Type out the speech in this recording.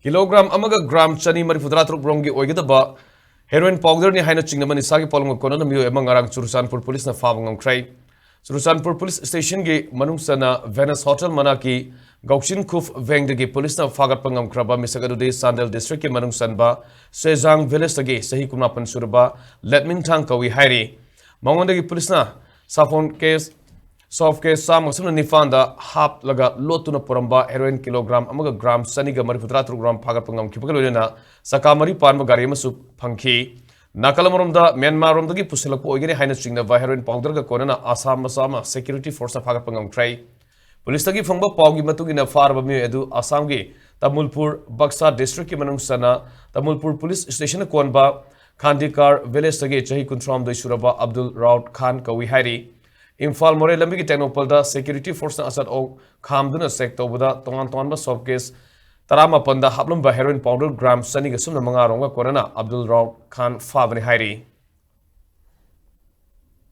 Kilogram amaga gram chani marifudra truk rongi Oigadaba heroin powder ni Haina Chingnaba ni sagi polong kono na miyo emang ngarang Churusanpur police na Phaba Ngamkhre Churusanpur police station gi manungsana Venus Hotel manaki Gaukshin Khuf vengdagi police na fagat pangamkraba misagadude Sandel district ki manungsan ba Sejang village tagi sahi kumapan surba letmin thang kawi hairi mangondagi police na safon case soft case masuk nifanda hap laga lotuna poramba heroin kilogram amaga gram saniga marifudra gram phagat pangam kipagalena sakamari panba gari masuk phangki nakalamromda Myanmar romdagi pusilakpo oigeni Haina Chingnaba heroin powder ga konana Assam masama security force na phagat pangam trai police tagi phangba pawgi matugina farba mi edu Assam gi Tamulpur Baksa district ki manungsana Tamulpur police station konba Khandikar village tagi chahi kuntram doi suraba Abdul Raut Khan kawi hairi Imphal more lambi ki technopolda security force na asat o khamduna sek tobda tongan ba soft case tarama panda hablum ba heroin powder gram sani ga sumna manga ronga korana Abdul Raut Khan Phaba ni hairi